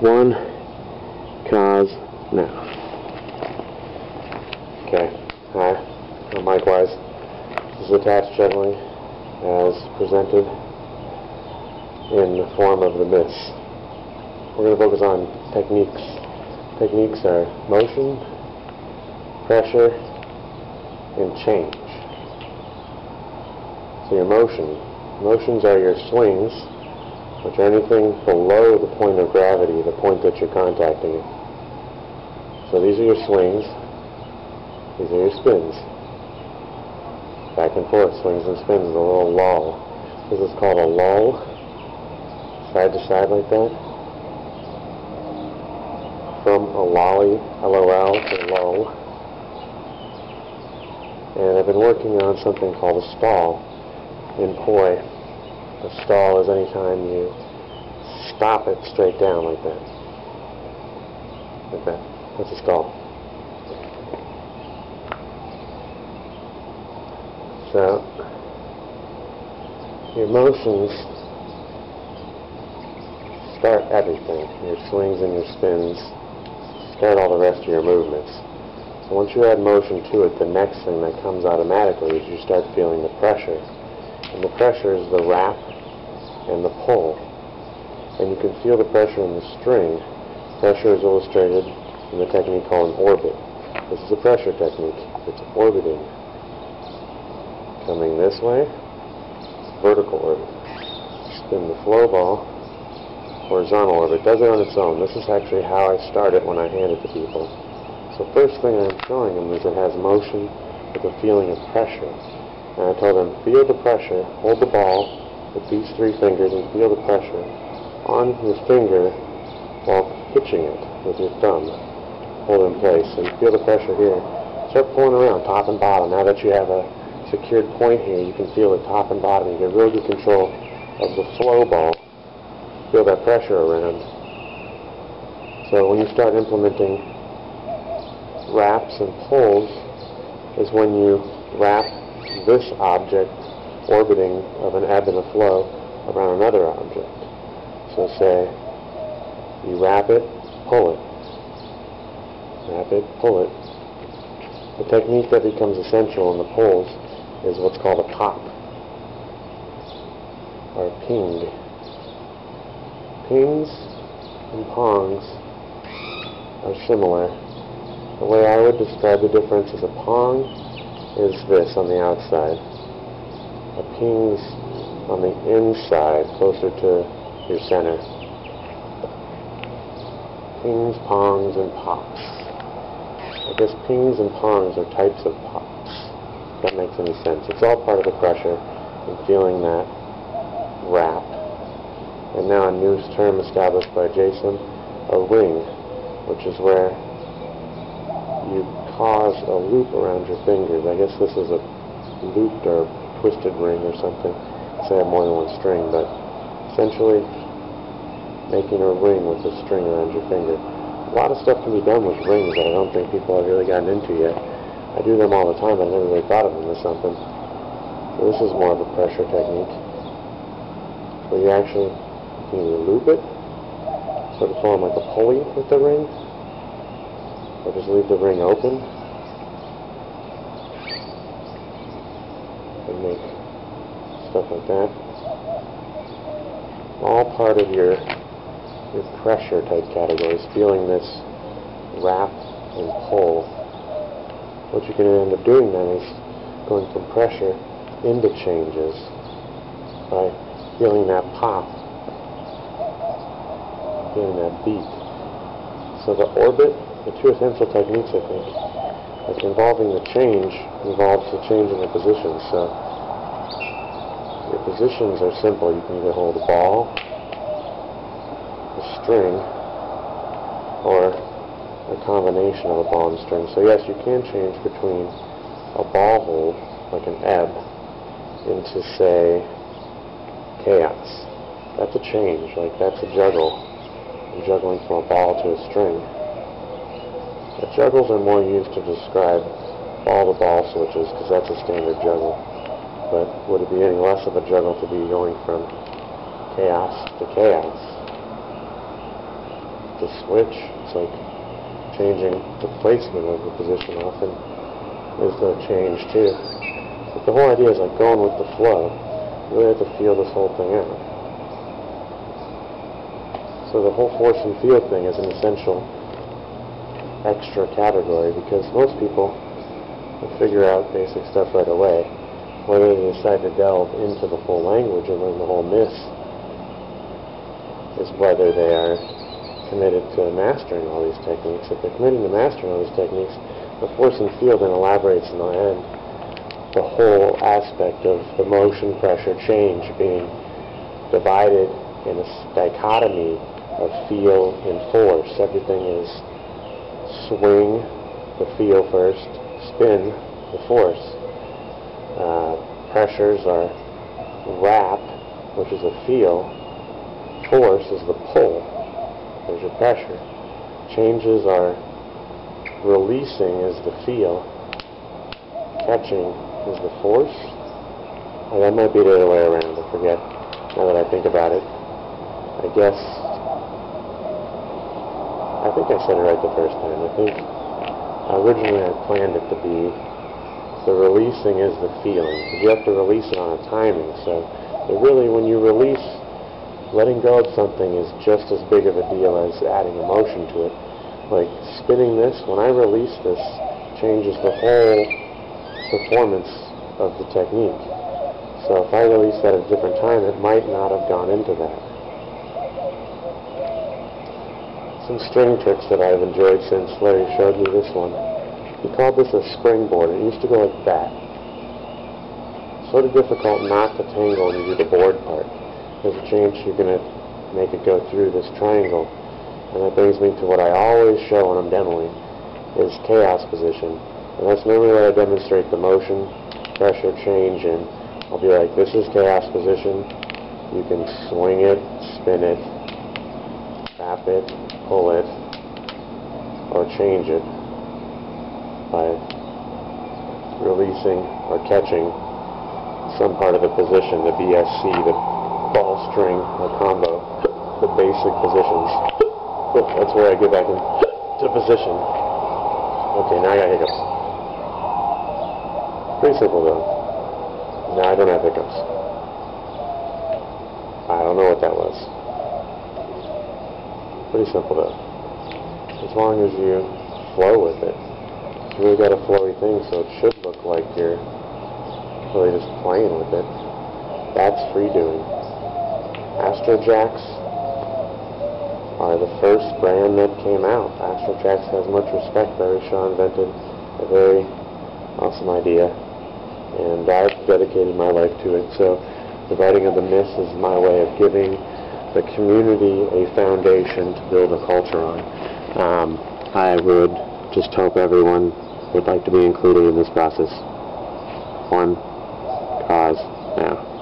One, cause, now. Okay, hi, I'm Wyse. This is attached juggling as presented in the form of the MPC. We're going to focus on techniques. Techniques are motion, pressure, and change. So your motions are your swings, which are anything below the point of gravity, the point that you're contacting. So these are your swings, these are your spins. Back and forth, swings and spins, a little lull. This is called a lull, side to side like that. From a lolly, LOL, to lull. And I've been working on something called a stall in poi. A stall is any time you stop it straight down like that. Like that. That's a stall. So, your motions start everything. Your swings and your spins start all the rest of your movements. So once you add motion to it, the next thing that comes automatically is you start feeling the pressure. And the pressure is the wrap and the pull. And you can feel the pressure in the string. Pressure is illustrated in the technique called an orbit. This is a pressure technique. It's orbiting. Coming this way, vertical orbit. Spin the flow ball, horizontal orbit. It does it on its own. This is actually how I start it when I hand it to people. So first thing I'm showing them is it has motion with a feeling of pressure. And I tell them, feel the pressure, hold the ball with these three fingers and feel the pressure on your finger while pitching it with your thumb. Hold it in place. So you feel the pressure here. Start pulling around top and bottom. Now that you have a secured point here, you can feel it top and bottom. You get real good control of the flow ball. Feel that pressure around. So when you start implementing wraps and pulls is when you wrap this object orbiting of an ebb and a flow around another object. So say you wrap it, pull it. Wrap it, pull it. The technique that becomes essential in the pulls is what's called a pop or a ping. Pings and pongs are similar. The way I would describe the difference is a pong is this on the outside. A ping's on the inside, closer to your center. Pings, pongs, and pops. I guess pings and pongs are types of pops. If that makes any sense. It's all part of the pressure and feeling that wrap. And now a new term established by Jason, a ring, which is where you cause a loop around your fingers. I guess this is a looped or twisted ring or something. Say I have more than one string, but essentially making a ring with a string around your finger. A lot of stuff can be done with rings that I don't think people have really gotten into yet. I do them all the time, but I never really thought of them as something. So this is more of a pressure technique, where you actually can either loop it, sort of form like a pulley with the ring, or just leave the ring open and make stuff like that. All part of your pressure type categories, feeling this wrap and pull. What you can end up doing then is going from pressure into changes by feeling that pop, feeling that beat. So the orbit, the two essential techniques, I think, that's involving the change involves the change in the positions. So your positions are simple. You can either hold a ball, a string, or a combination of a ball and string. So yes, you can change between a ball hold, like an ebb, into, say, chaos. That's a change. Like, that's a juggle. You're juggling from a ball to a string. The juggles are more used to describe ball-to-ball switches, because that's a standard juggle. But would it be any less of a juggle to be going from chaos to chaos? the switch. It's like changing the placement of the position often is no change too. But the whole idea is like going with the flow. You really have to feel this whole thing out. So the whole force and feel thing is an essential extra category because most people will figure out basic stuff right away. Whether they decide to delve into the full language and learn the whole myth is whether they are committed to mastering all these techniques. If they're committed to mastering all these techniques, the force and feel then elaborates in the end the whole aspect of the motion, pressure, change being divided in a dichotomy of feel and force. Everything is swing, the feel first, spin, the force. Pressures are wrap, which is a feel. Force is the pull. There's your pressure. Changes are releasing is the feel. Catching is the force. Oh, that might be the other way around. I forget now that I think about it. I think I said it right the first time. I think originally I planned it to be the releasing is the feeling. Because you have to release it on a timing. So it really, when you release, letting go of something is just as big of a deal as adding emotion to it. Like spinning this, when I release this, changes the whole performance of the technique. So if I release that at a different time, it might not have gone into that. Some string tricks that I've enjoyed since Larry showed me this one. He called this a springboard. It used to go like that. Sort of difficult not to tangle when you do the board part. There's a chance you're going to make it go through this triangle. And that brings me to what I always show when I'm demoing, is chaos position. And that's normally where I demonstrate the motion, pressure, change, and I'll be like, this is chaos position. You can swing it, spin it, wrap it, pull it, or change it by releasing or catching some part of the position, the BSC, the ball string or combo, the basic positions. That's where I get back into position. Okay, now I got hiccups. Pretty simple though. Now I don't have hiccups. I don't know what that was. Pretty simple though. As long as you flow with it. You really got a flowy thing, so it should look like you're really just playing with it. That's free doing. Astro Jacks are the first brand that came out. Astro Jacks has much respect. Larry Shaw invented a very awesome idea, and I've dedicated my life to it. So the writing of the myths is my way of giving the community a foundation to build a culture on. I would just hope everyone would like to be included in this process. One cause now.